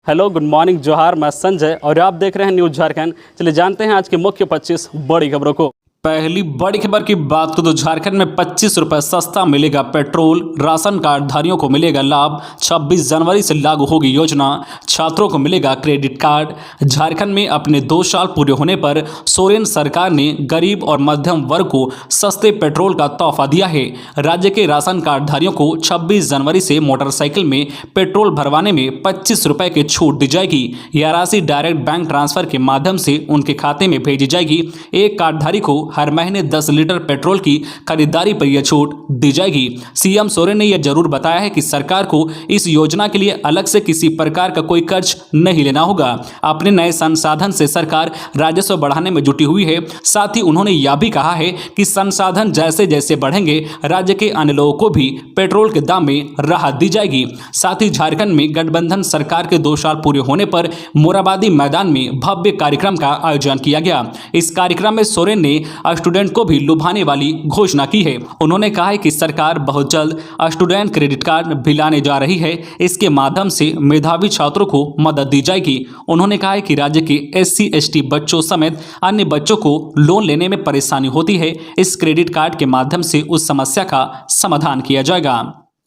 Hello, good morning, जोहार। मैं संजय और आप देख रहे हैं न्यूज़ झारखंड। चलिए जानते हैं आज की मुख्य 25 बड़ी खबरों को। पहली बड़ी खबर की बात करें तो झारखंड में 25 रुपए सस्ता मिलेगा पेट्रोल, राशन कार्डधारियों को मिलेगा लाभ। 26 जनवरी से लागू होगी योजना, छात्रों को मिलेगा क्रेडिट कार्ड। झारखंड में अपने 2 साल पूरे होने पर सोरेन सरकार ने गरीब और मध्यम वर्ग को सस्ते पेट्रोल का तोहफा दिया है। राज्य के राशन कार्डधारियों को 26 जनवरी से मोटरसाइकिल में पेट्रोल भरवाने में 25 रुपए की छूट दी जाएगी। यह राशि डायरेक्ट बैंक ट्रांसफर के माध्यम से उनके खाते में भेजी जाएगी। एक कार्डधारी को हर महीने 10 लीटर पेट्रोल की खरीदारी पर यह छूट दी जाएगी। सीएम सोरेन ने यह जरूर बताया है कि सरकार को इस योजना के लिए अलग से किसी प्रकार का कोई कर्ज नहीं लेना होगा। अपने नए संसाधन से सरकार राजस्व बढ़ाने में जुटी हुई है। साथ ही उन्होंने यह भी कहा है कि संसाधन जैसे जैसे बढ़ेंगे राज्य के अन्य लोगों को भी पेट्रोल के दाम में राहत दी जाएगी। साथ ही झारखंड में गठबंधन सरकार के 2 साल पूरे होने पर मोराबादी मैदान में भव्य कार्यक्रम का आयोजन किया गया। इस कार्यक्रम में सोरेन ने स्टूडेंट को भी लुभाने वाली घोषणा की है। उन्होंने कहा है कि सरकार बहुत जल्द स्टूडेंट क्रेडिट कार्ड भी लाने जा रही है। इसके माध्यम से मेधावी छात्रों को मदद दी जाएगी। उन्होंने कहा है कि राज्य के SC ST बच्चों समेत अन्य बच्चों को लोन लेने में परेशानी होती है। इस क्रेडिट कार्ड के माध्यम से उस समस्या का समाधान किया जाएगा।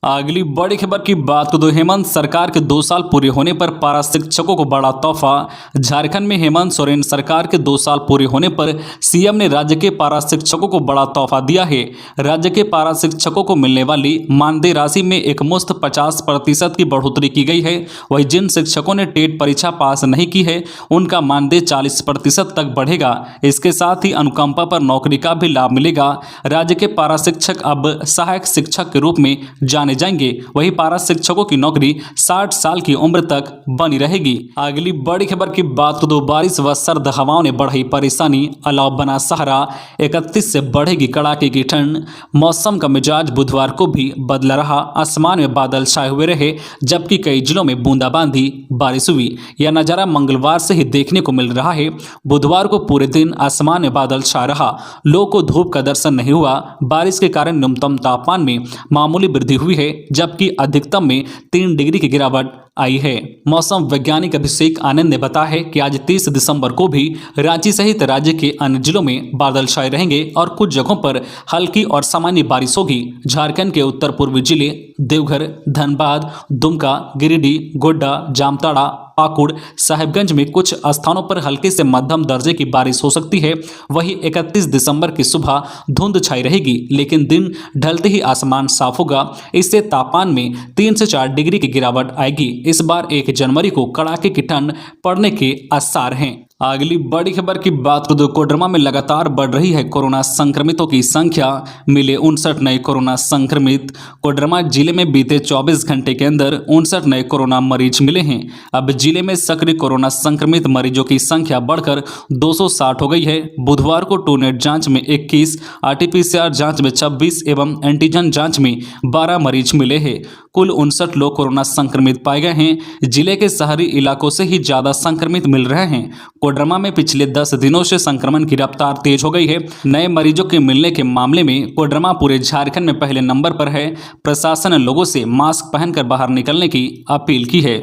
अगली बड़ी खबर की बात करें तो हेमंत सरकार के 2 साल पूरे होने पर पारा शिक्षकों को बड़ा तोहफा। झारखंड में हेमंत सोरेन सरकार के 2 साल पूरे होने पर सीएम ने राज्य के पारा शिक्षकों को बड़ा तोहफा दिया है। राज्य के पारा शिक्षकों को मिलने वाली मानदेय राशि में एक मुश्त 50% की बढ़ोतरी की गई है। वहीं जिन शिक्षकों ने टेट परीक्षा पास नहीं की है उनका मानदेय 40% तक बढ़ेगा। इसके साथ ही अनुकंपा पर नौकरी का भी लाभ मिलेगा। राज्य के पारा शिक्षक अब सहायक शिक्षक के रूप में जाने जाएंगे। वही पारा शिक्षकों की नौकरी 60 साल की उम्र तक बनी रहेगी। अगली बड़ी खबर की बात करें तो बारिश व सर्द हवाओं ने बढ़ाई परेशानी, अलाव बना सहारा। 31 से बढ़ेगी कड़ाके की ठंड। मौसम का मिजाज बुधवार को भी बदला रहा। आसमान में बादल छाए हुए रहे जबकि कई जिलों में बूंदाबांदी बारिश हुई। यह नजारा मंगलवार से ही देखने को मिल रहा है। बुधवार को पूरे दिन आसमान में बादल छा रहा। लोगों को धूप का दर्शन नहीं हुआ। बारिश के कारण न्यूनतम तापमान में मामूली वृद्धि हुई है जबकि अधिकतम में 3 डिग्री की गिरावट आई है। मौसम वैज्ञानिक अभिषेक आनंद ने बताया है कि आज 30 दिसंबर को भी रांची सहित राज्य के अन्य जिलों में बादल छाए रहेंगे और कुछ जगहों पर हल्की और सामान्य बारिश होगी। झारखंड के उत्तर पूर्वी जिले देवघर, धनबाद, दुमका, गिरिडीह, गोड्डा, जामताड़ा, पाकुड़, साहिबगंज में कुछ स्थानों पर हल्के से मध्यम दर्जे की बारिश हो सकती है। वहीं 31 दिसंबर की सुबह धुंध छाई रहेगी लेकिन दिन ढलते ही आसमान साफ होगा। इससे तापमान में 3 से 4 डिग्री की गिरावट आएगी। इस बार 1 जनवरी को कड़ाके की ठंड पड़ने के आसार हैं। अगली बड़ी खबर की बात करें तो कोडरमा में लगातार बढ़ रही है कोरोना संक्रमितों की संख्या। मिले 59 नए कोरोना संक्रमित। कोडरमा जिले में बीते 24 घंटे के अंदर 59 नए कोरोना मरीज मिले हैं। अब जिले में सक्रिय कोरोना संक्रमित मरीजों की संख्या बढ़कर 260 हो गई है। बुधवार को टूनेट जांच में 21, RT-PCR जांच में 26 एवं एंटीजन जांच में 12 मरीज मिले हैं। कुल 59 लोग कोरोना संक्रमित पाए गए हैं। जिले के शहरी इलाकों से ही ज्यादा संक्रमित मिल रहे हैं। कोडरमा में पिछले 10 दिनों से संक्रमण की रफ्तार तेज हो गई है। नए मरीजों के मिलने के मामले में कोडरमा पूरे झारखंड में पहले नंबर पर है। प्रशासन ने लोगों से मास्क पहनकर बाहर निकलने की अपील की है।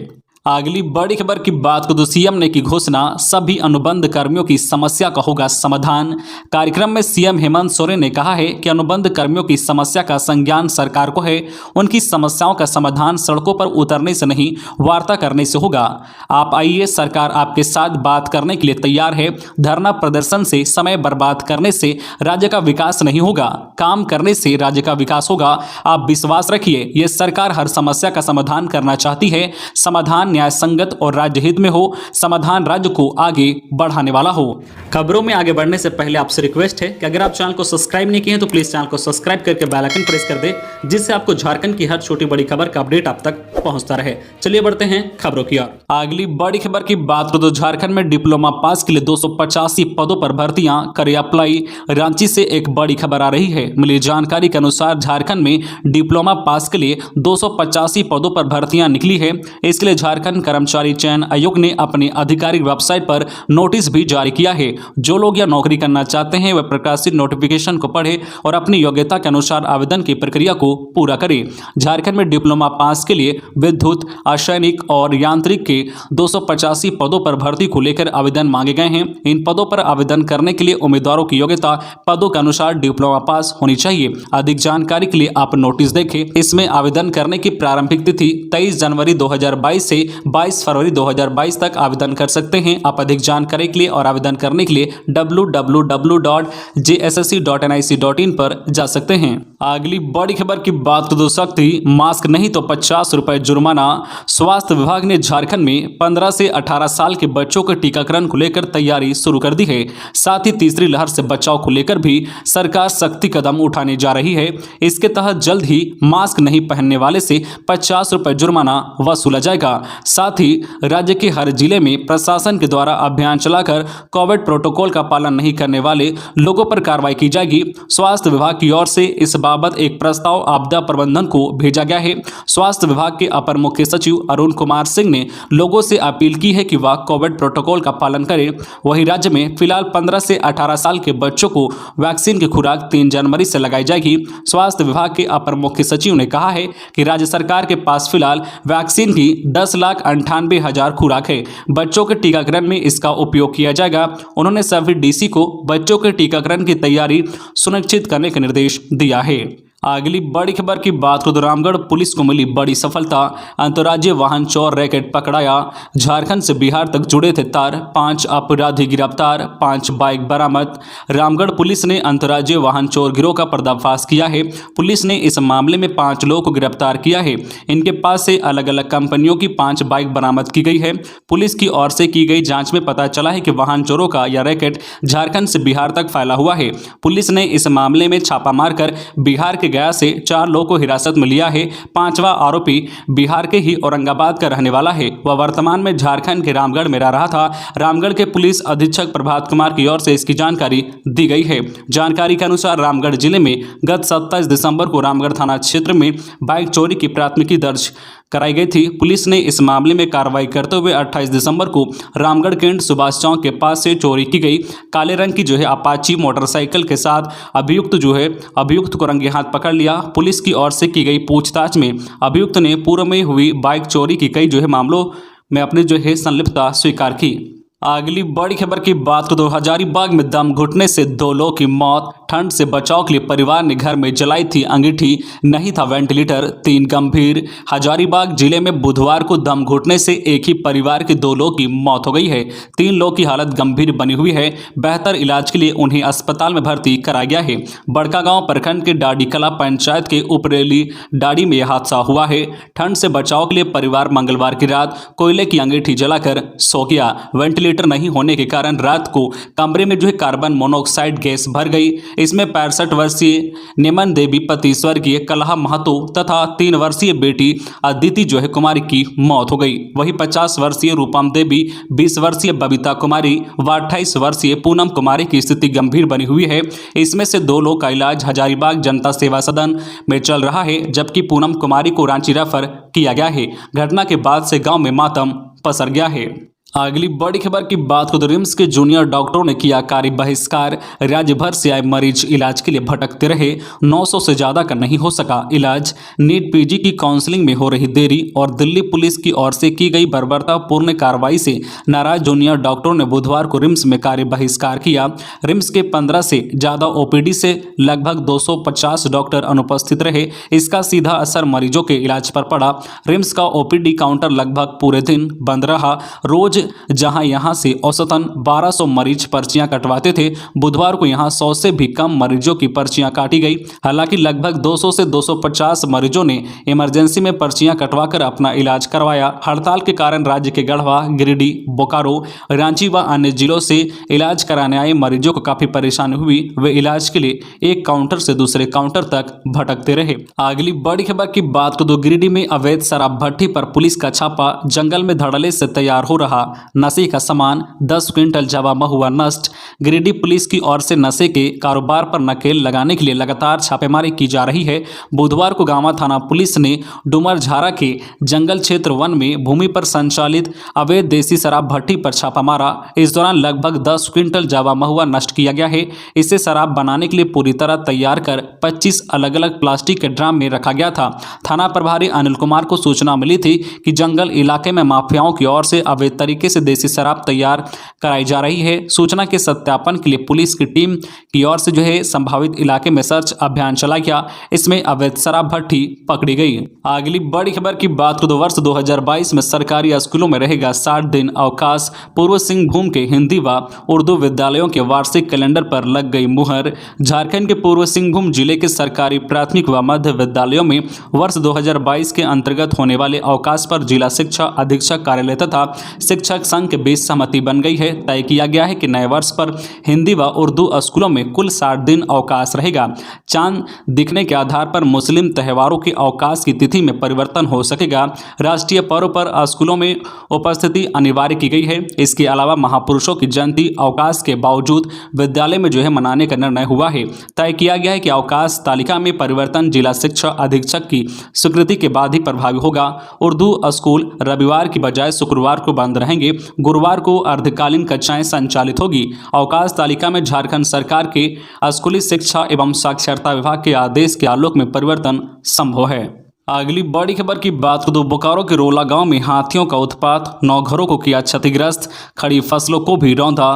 अगली बड़ी खबर की बात करें तो सीएम ने की घोषणा, सभी अनुबंध कर्मियों की समस्या का होगा समाधान। कार्यक्रम में सीएम हेमंत सोरेन ने कहा है कि अनुबंध कर्मियों की समस्या का संज्ञान सरकार को है। उनकी समस्याओं का समाधान सड़कों पर उतरने से नहीं, वार्ता करने से होगा। आप आइए, सरकार आपके साथ बात करने के लिए तैयार है। धरना प्रदर्शन से, समय बर्बाद करने से राज्य का विकास नहीं होगा, काम करने से राज्य का विकास होगा। आप विश्वास रखिए, ये सरकार हर समस्या का समाधान करना चाहती है। समाधान न्याय संगत और राज्य हित में हो। समाधान राज्य को आगे बढ़ाने वाला हो। खबरों में आगे बढ़ने से पहले आपसे रिक्वेस्ट है कि अगर आप चैनल को सब्सक्राइब नहीं किए हैं तो प्लीज चैनल को सब्सक्राइब करके बेल आइकन प्रेस कर दें, जिससे आपको झारखंड की हर छोटी बड़ी खबर का अपडेट आप तक पहुंचता रहे। चलिए बढ़ते हैं खबरों की ओर। अगली बड़ी खबर की बात करें तो झारखंड में डिप्लोमा पास के लिए 285 पदों पर भर्तियां करे अप्लाई। रांची से एक बड़ी खबर आ रही है। मिली जानकारी के अनुसार झारखंड में डिप्लोमा पास के लिए 285 पदों पर भर्तियां निकली है। इसके लिए झारखंड झारखंड कर्मचारी चयन आयोग ने अपनी आधिकारिक वेबसाइट पर नोटिस भी जारी किया है। जो लोग यह नौकरी करना चाहते हैं वे प्रकाशित नोटिफिकेशन को पढ़ें और अपनी योग्यता के अनुसार आवेदन की प्रक्रिया को पूरा करें। झारखंड में डिप्लोमा पास के लिए विद्युत, असैनिक और यांत्रिक के 285 पदों पर भर्ती को लेकर आवेदन मांगे गए हैं। इन पदों पर आवेदन करने के लिए उम्मीदवारों की योग्यता पदों के अनुसार डिप्लोमा पास होनी चाहिए। अधिक जानकारी के लिए आप नोटिस देखें। इसमें आवेदन करने की प्रारंभिक तिथि 23 जनवरी 2022 से 22 फरवरी 2022 तक आवेदन कर सकते हैं। आप अधिक जानकारी के लिए और आवेदन करने के लिए www.jssc.nic.in पर जा सकते हैं। अगली बड़ी खबर की बात तो सकती मास्क नहीं तो 50 रुपए जुर्माना। स्वास्थ्य विभाग ने झारखंड में 15 से 18 साल के बच्चों के टीकाकरण को लेकर तैयारी शुरू कर दी है। साथ ही तीसरी लहर से बचाव को लेकर भी सरकार सख्ती कदम उठाने जा रही है। इसके तहत जल्द ही मास्क नहीं पहनने वाले से 50 रुपए जुर्माना वसूला जाएगा। साथ ही राज्य के हर जिले में प्रशासन के द्वारा अभियान चलाकर कोविड प्रोटोकॉल का पालन नहीं करने वाले लोगों पर कार्रवाई की जाएगी। स्वास्थ्य विभाग की ओर से इस बाबत एक प्रस्ताव आपदा प्रबंधन को भेजा गया है। स्वास्थ्य विभाग के अपर मुख्य सचिव अरुण कुमार सिंह ने लोगों से अपील की है कि वह कोविड प्रोटोकॉल का पालन करें। वहीं राज्य में फिलहाल 15 से 18 साल के बच्चों को वैक्सीन की खुराक 3 जनवरी से लगाई जाएगी। स्वास्थ्य विभाग के अपर मुख्य सचिव ने कहा है कि राज्य सरकार के पास फिलहाल वैक्सीन की 10,98,000 खुराक है। बच्चों के टीकाकरण में इसका उपयोग किया जाएगा। उन्होंने सभी डीसी को बच्चों के टीकाकरण की तैयारी सुनिश्चित करने का निर्देश दिया है। अगली बड़ी खबर की बात करें तो रामगढ़ पुलिस को मिली बड़ी सफलता। अंतर्राज्यीय वाहन चोर रैकेट पकड़ाया। झारखंड से बिहार तक जुड़े थे तार। 5 अपराधी गिरफ्तार, 5 बाइक बरामद। रामगढ़ पुलिस ने अंतर्राज्यीय वाहन चोर गिरोह का पर्दाफाश किया है। पुलिस ने इस मामले में 5 लोगों को गिरफ्तार किया है। इनके पास से अलग अलग कंपनियों की 5 बाइक बरामद की गई है। पुलिस की ओर से की गई जांच में पता चला है कि वाहन चोरों का यह रैकेट झारखंड से बिहार तक फैला हुआ है। पुलिस ने इस मामले में छापा मारकर बिहार के गया से 4 लोगों को हिरासत में लिया है। 5वां आरोपी बिहार के ही औरंगाबाद का रहने वाला है। वह वर्तमान में झारखंड के रामगढ़ में रह रहा था। रामगढ़ के पुलिस अधीक्षक प्रभात कुमार की ओर से इसकी जानकारी दी गई है। जानकारी के अनुसार रामगढ़ जिले में गत 27 दिसंबर को रामगढ़ थाना क्षेत्र में बाइक चोरी की प्राथमिकी दर्ज कराई गई थी। पुलिस ने इस मामले में कार्रवाई करते हुए 28 दिसंबर को रामगढ़ कैंट सुभाष चौक के पास से चोरी की गई काले रंग की अपाची मोटरसाइकिल के साथ अभियुक्त को रंगे हाथ पकड़ लिया। पुलिस की ओर से की गई पूछताछ में अभियुक्त ने पूर्व में हुई बाइक चोरी की कई मामलों में अपनी संलिप्तता स्वीकार की। अगली बड़ी खबर की बात करें तो हजारीबाग में दम घुटने से 2 लोगों की मौत। ठंड से बचाव के लिए परिवार ने घर में जलाई थी अंगीठी, नहीं था वेंटिलेटर, 3 गंभीर। हजारीबाग जिले में बुधवार को दम घुटने से एक ही परिवार के 2 लोगों की मौत हो गई है। 3 लोगों की हालत गंभीर बनी हुई है। बेहतर इलाज के लिए उन्हें अस्पताल में भर्ती कराया गया है। बड़कागांव प्रखंड के डाडी कला पंचायत के उपरेली डाडी में यह हादसा हुआ है। ठंड से बचाव के लिए परिवार मंगलवार की रात कोयले की अंगीठी जलाकर सो गया। वेंटिलेटर नहीं होने के कारण रात को कमरे में कार्बन मोनोऑक्साइड गैस भर गई। इसमें 65 वर्षीय नेमन देवी पति स्वर्गीय कलहा महतो तथा 3 वर्षीय बेटी अदिति कुमारी की मौत हो गई। वहीं 50 वर्षीय रूपम देवी, 20 वर्षीय बबीता कुमारी व 28 वर्षीय पूनम कुमारी की स्थिति गंभीर बनी हुई है। इसमें से 2 लोगों का इलाज हजारीबाग जनता सेवा सदन में चल रहा है, जबकि पूनम कुमारी को रांची रेफर किया गया है। घटना के बाद से गांव में मातम पसर गया है। अगली बड़ी खबर की बात करें तो रिम्स के जूनियर डॉक्टरों ने किया कार्य बहिष्कार। राज्य भर से आए मरीज इलाज के लिए भटकते रहे। 900 से ज्यादा का नहीं हो सका इलाज। नीट पीजी की काउंसलिंग में हो रही देरी और दिल्ली पुलिस की ओर से की गई बर्बरतापूर्ण कार्रवाई से नाराज जूनियर डॉक्टरों ने बुधवार को रिम्स में कार्य बहिष्कार किया। रिम्स के 15 से ज्यादा ओपीडी से लगभग 250 डॉक्टर अनुपस्थित रहे। इसका सीधा असर मरीजों के इलाज पर पड़ा। रिम्स का ओपीडी काउंटर लगभग पूरे दिन बंद रहा। रोज जहां यहां से औसतन 1200 मरीज पर्चियां कटवाते थे, बुधवार को यहां 100 से भी कम मरीजों की पर्चियां काटी गई। हालांकि लगभग 200 से 250 मरीजों ने इमरजेंसी में पर्चियां कटवाकर अपना इलाज करवाया। हड़ताल के कारण राज्य के गढ़वा, गिरिडीह, बोकारो, रांची व अन्य जिलों से इलाज कराने आए मरीजों को काफी परेशानी हुई। वे इलाज के लिए एक काउंटर से दूसरे काउंटर तक भटकते रहे। अगली बड़ी खबर की बात करें तो गिरिडीह में अवैध शराब भट्टी पर पुलिस का छापा। जंगल में धड़ल्ले से तैयार हो रहा नशे का सामान, 10 क्विंटल जावा महुआ नष्ट। गिरिडीह पुलिस की ओर से नशे के कारोबार पर नकेल लगाने के लिए लगातार छापेमारी की जा रही है। बुधवार को गांवा थाना पुलिस ने डुमरझारा के जंगल क्षेत्र वन में भूमि पर संचालित अवैध देसी शराब भट्टी पर छापा मारा। इस दौरान लगभग 10 क्विंटल जावा महुआ नष्ट किया गया है। इसे शराब बनाने के लिए पूरी तरह तैयार कर 25 अलग अलग प्लास्टिक के ड्राम में रखा गया था। थाना प्रभारी अनिल कुमार को सूचना मिली थी कि जंगल इलाके में माफियाओं की ओर से अवैध तरीके से देसी शराब तैयार कराई जा रही है। सूचना के सत्यापन के लिए पुलिस की टीम की ओर से संभावित इलाके में सर्च अभियान चलाया गया। इसमें अवैध शराब भट्टी पकड़ी गई। अगली बड़ी खबर की बात करें तो वर्ष 2022 में सरकारी स्कूलों में रहेगा 60 दिन अवकाश। पूर्व सिंहभूम के हिंदी व उर्दू विद्यालयों के वार्षिक कैलेंडर पर लग गई मुहर। झारखंड के पूर्व सिंहभूम जिले के सरकारी प्राथमिक व मध्य विद्यालयों में वर्ष 2022 के अंतर्गत होने वाले अवकाश पर जिला शिक्षा अधीक्षक कार्यालय तथा शिक्षक संघ के बीच सहमति बन गई है। तय किया गया है कि नए वर्ष पर हिंदी व उर्दू स्कूलों में कुल 60 दिन अवकाश रहेगा। चांद दिखने के आधार पर मुस्लिम त्योहारों के अवकाश की तिथि में परिवर्तन हो सकेगा। राष्ट्रीय पर्व पर स्कूलों में उपस्थिति अनिवार्य की गई है। इसके अलावा महापुरुषों की जयंती अवकाश के बावजूद विद्यालय में मनाने का निर्णय हुआ है। तय किया गया है कि अवकाश तालिका में परिवर्तन जिला शिक्षा अधीक्षक की स्वीकृति के बाद ही प्रभावी होगा। उर्दू स्कूल रविवार की बजाय शुक्रवार को बंद रहेंगे। गुरुवार को अर्धकालीन कक्षाएं संचालित होगी। अवकाश तालिका में झारखंड सरकार के स्कूली शिक्षा एवं साक्षरता विभाग के आदेश के आलोक में परिवर्तन संभव है। अगली बड़ी खबर की बात करें तो बोकारो के रोला गांव में हाथियों का उत्पात, 9 घरों को किया क्षतिग्रस्त, खड़ी फसलों को भी रौंदा।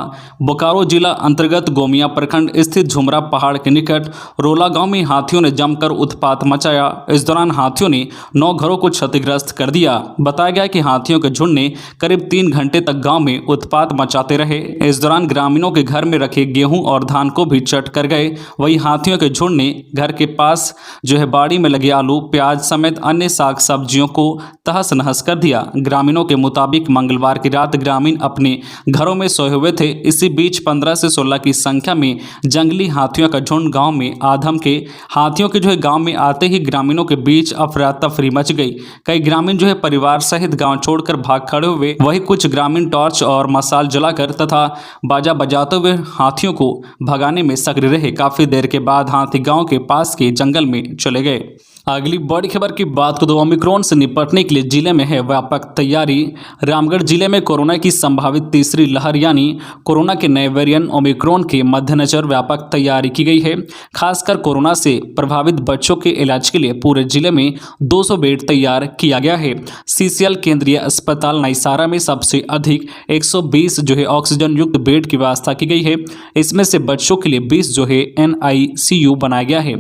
बोकारो जिला अंतर्गत गोमिया प्रखंड स्थित झुमरा पहाड़ के निकट रोला गांव में हाथियों ने जमकर उत्पात मचाया। इस दौरान हाथियों ने 9 घरों को क्षतिग्रस्त कर दिया। बताया गया कि हाथियों के झुंड ने करीब 3 घंटे तक गाँव में उत्पात मचाते रहे। इस दौरान ग्रामीणों के घर में रखे गेहूँ और धान को भी चट कर गए। वही हाथियों के झुंड ने घर के पास बाड़ी में लगे आलू, प्याज समेत अन्य साग सब्जियों को तहस नहस कर दिया। ग्रामीणों के मुताबिक मंगलवार की रात ग्रामीण अपने घरों में सोए हुए थे। इसी बीच 15 से 16 की संख्या में जंगली हाथियों का झुंड गांव में आधम के। हाथियों के गांव में आते ही ग्रामीणों के बीच अफरा तफरी मच गई। कई ग्रामीण परिवार सहित गांव छोड़कर भाग खड़े हुए। वही कुछ ग्रामीण टॉर्च और मसाल जलाकर तथा बाजा बजाते हुए हाथियों को भगाने में सक्रिय रहे। काफी देर के बाद हाथी गांव के पास के जंगल में चले गए। अगली बड़ी खबर की बात करें तो ओमिक्रॉन से निपटने के लिए जिले में है व्यापक तैयारी। रामगढ़ जिले में कोरोना की संभावित तीसरी लहर यानी कोरोना के नए वेरिएंट ओमिक्रॉन के मद्देनजर व्यापक तैयारी की गई है। खासकर कोरोना से प्रभावित बच्चों के इलाज के लिए पूरे जिले में 200 बेड तैयार किया गया है। सीसीएल केंद्रीय अस्पताल नईसारा में सबसे अधिक 120 ऑक्सीजन युक्त बेड की व्यवस्था की गई है। इसमें से बच्चों के लिए 20 NICU बनाया गया है।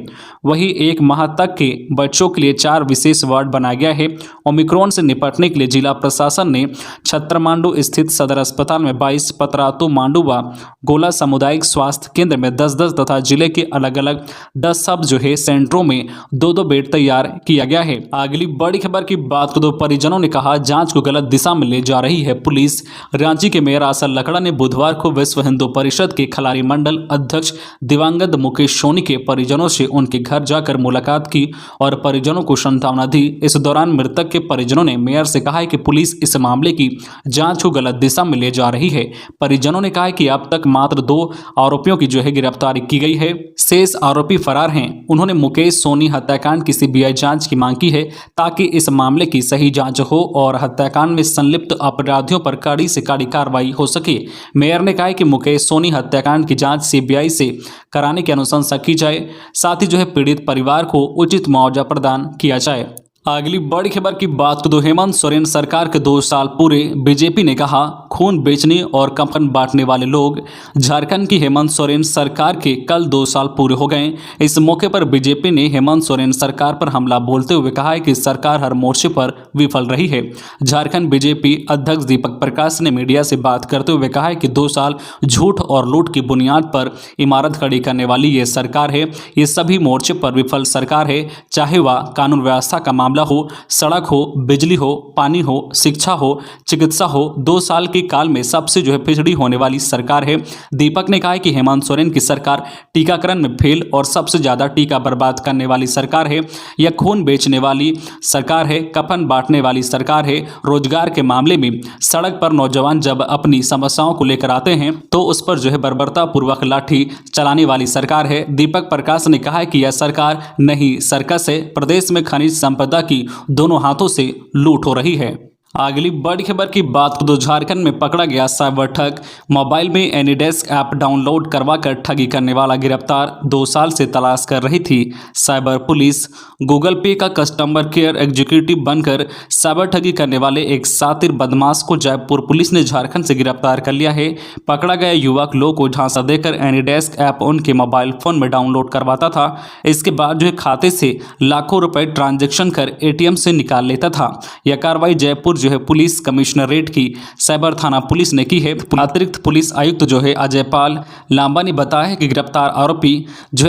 वही 1 माह तक के बच्चों के लिए 4 विशेष वार्ड बनाया गया है। ओमिक्रॉन से निपटने के लिए जिला प्रशासन ने छत्रमांडू स्थित सदर अस्पताल में 22, पतरातू, मांडू व गोला सामुदायिक स्वास्थ्य केंद्र में 10-10 तथा जिले के अलग अलग 10 सब सेंटरों में 2-2 बेड तैयार किया गया है। अगली बड़ी खबर की बात करें तो परिजनों ने कहा जांच को गलत दिशा में ले जा रही है पुलिस। रांची के मेयर आशा लकड़ा ने बुधवार को विश्व हिंदू परिषद के खलारी मंडल अध्यक्ष दिवंगत मुकेश सोनी के परिजनों से उनके घर जाकर मुलाकात की और परिजनों को सांत्वना दी। इस दौरान मृतक के परिजनों ने मेयर से कहा है कि पुलिस इस मामले की जांच को गलत दिशा में ले जा रही है। परिजनों ने कहा है कि अब तक मात्र 2 आरोपियों की गिरफ्तारी की गई है, शेष आरोपी फरार हैं। उन्होंने मुकेश सोनी हत्याकांड की CBI जांच की मांग की है ताकि इस मामले की सही जांच हो और हत्याकांड में संलिप्त अपराधियों पर कड़ी से कड़ी कार्रवाई हो सके। मेयर ने कहा है कि मुकेश सोनी हत्याकांड की जांच CBI से कराने की अनुशंसा की जाए, साथ ही पीड़ित परिवार को उचित मुआवजा प्रदान किया जाए। अगली बड़ी खबर की बात करें तो हेमंत सोरेन सरकार के 2 साल पूरे। बीजेपी ने कहा खून बेचने और कफन बांटने वाले लोग। झारखंड की हेमंत सोरेन सरकार के कल 2 साल पूरे हो गए। इस मौके पर बीजेपी ने हेमंत सोरेन सरकार पर हमला बोलते हुए कहा है कि सरकार हर मोर्चे पर विफल रही है। झारखंड बीजेपी अध्यक्ष दीपक प्रकाश ने मीडिया से बात करते हुए कहा है कि 2 साल झूठ और लूट की बुनियाद पर इमारत खड़ी करने वाली ये सरकार है। ये सभी मोर्चे पर विफल सरकार है, चाहे वह कानून व्यवस्था का मामला हो, सड़क हो, बिजली हो, पानी हो, शिक्षा हो, चिकित्सा हो, 2 साल के काल में सबसे पिछड़ी होने वाली सरकार है। दीपक ने कहा है कि हेमंत सोरेन की सरकार टीकाकरण में फेल और सबसे ज्यादा टीका बर्बाद करने वाली सरकार है। यह खून बेचने वाली सरकार है, कफन बांटने वाली सरकार है। रोजगार के मामले में सड़क पर नौजवान जब अपनी समस्याओं को लेकर आते हैं तो उस पर बर्बरता पूर्वक लाठी चलाने वाली सरकार है। दीपक प्रकाश ने कहा है कि यह सरकार नहीं सर्कस है। प्रदेश में खनिज संपदा की दोनों हाथों से लूट हो रही है। अगली बड़ी खबर की बात करें तो झारखंड में पकड़ा गया साइबर ठग। मोबाइल में एनीडेस्क ऐप डाउनलोड करवाकर ठगी करने वाला गिरफ्तार। 2 साल से तलाश कर रही थी साइबर पुलिस। गूगल पे का कस्टमर केयर एग्जीक्यूटिव बनकर साइबर ठगी करने वाले एक शातिर बदमाश को जयपुर पुलिस ने झारखंड से गिरफ्तार कर लिया है। पकड़ा गया युवक लोगों को झांसा देकर एनीडेस्क ऐप उनके मोबाइल फोन में डाउनलोड करवाता था। इसके बाद खाते से लाखों रुपए ट्रांजेक्शन कर एटीएम से निकाल लेता था। यह कार्रवाई जयपुर पुलिस कमिश्नरेट की साइबर थाना पुलिस ने की है। अतिरिक्त पुलिस आयुक्त अजयपाल लांबा ने बताया है कि गिरफ्तार आरोपी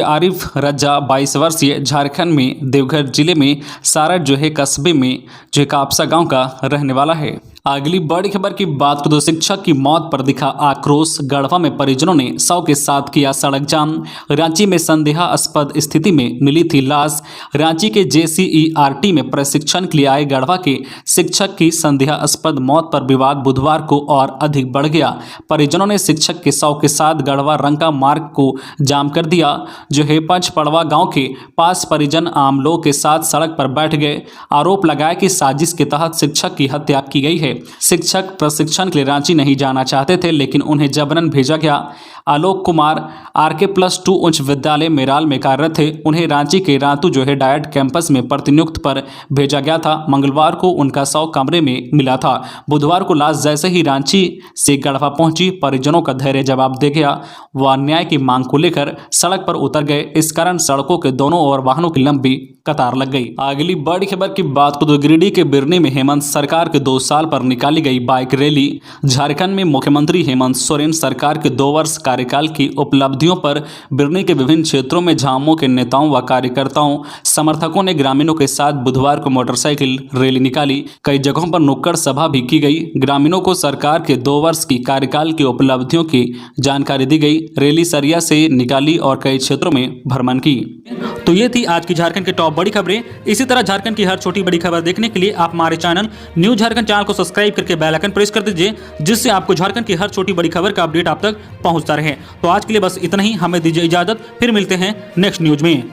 आरिफ रजा 22 वर्षीय झारखंड में देवघर जिले में सारट कस्बे में कापसा गांव का रहने वाला है। अगली बड़ी खबर की बात करें तो शिक्षक की मौत पर दिखा आक्रोश। गढ़वा में परिजनों ने 100 के साथ किया सड़क जाम। रांची में संदेहास्पद स्थिति में मिली थी लाश। रांची के JCERT में प्रशिक्षण के लिए आए गढ़वा के शिक्षक की संदेहास्पद मौत पर विवाद बुधवार को और अधिक बढ़ गया। परिजनों ने शिक्षक के 100 के साथ गढ़वा रंका मार्ग को जाम कर दिया। पचपड़वा गाँव के पास परिजन आम लोग के साथ सड़क पर बैठ गए। आरोप लगाया कि साजिश के तहत शिक्षक की हत्या की गई है। शिक्षक प्रशिक्षण के लिए रांची नहीं जाना चाहते थे लेकिन उन्हें जबरन भेजा गया। आलोक कुमार RK+2 उच्च विद्यालय मेराल में कार्यरत थे। उन्हें रांची के रातू डायट कैंपस में प्रतिनियुक्त पर भेजा गया था। मंगलवार को उनका 100 कमरे में मिला था। बुधवार को लाश जैसे ही रांची से गढ़वा पहुंची, परिजनों का धैर्य जवाब दे गया। वह न्याय की मांग को लेकर सड़क पर उतर गए। इस कारण सड़कों के दोनों ओर वाहनों की लंबी कतार लग गई। अगली बड़ी खबर की बात करें तो गिरिडीह के बिरनी में हेमंत सरकार के 2 साल पर निकाली गई बाइक रैली। झारखंड में मुख्यमंत्री हेमंत सोरेन सरकार के 2 वर्ष कार्यकाल की उपलब्धियों पर बिरनी के विभिन्न क्षेत्रों में झामुमो के नेताओं व कार्यकर्ताओं समर्थकों ने ग्रामीणों के साथ बुधवार को मोटरसाइकिल रैली निकाली। कई जगहों पर नुक्कड़ सभा भी की गई। ग्रामीणों को सरकार के 2 वर्ष की कार्यकाल की उपलब्धियों की जानकारी दी गई। रैली सरिया से निकाली और कई क्षेत्रों में भ्रमण की। तो ये थी आज की झारखंड की टॉप बड़ी खबरें। इसी तरह झारखंड की हर छोटी बड़ी खबर देखने के लिए आप हमारे चैनल न्यूज झारखंड चैनल को सब्सक्राइब करके बेल आइकन प्रेस कर दीजिए, जिससे आपको झारखंड की हर छोटी बड़ी खबर का अपडेट आप तक पहुंचता रहे। तो आज के लिए बस इतना ही। हमें दीजिए इजाजत, फिर मिलते हैं नेक्स्ट न्यूज में।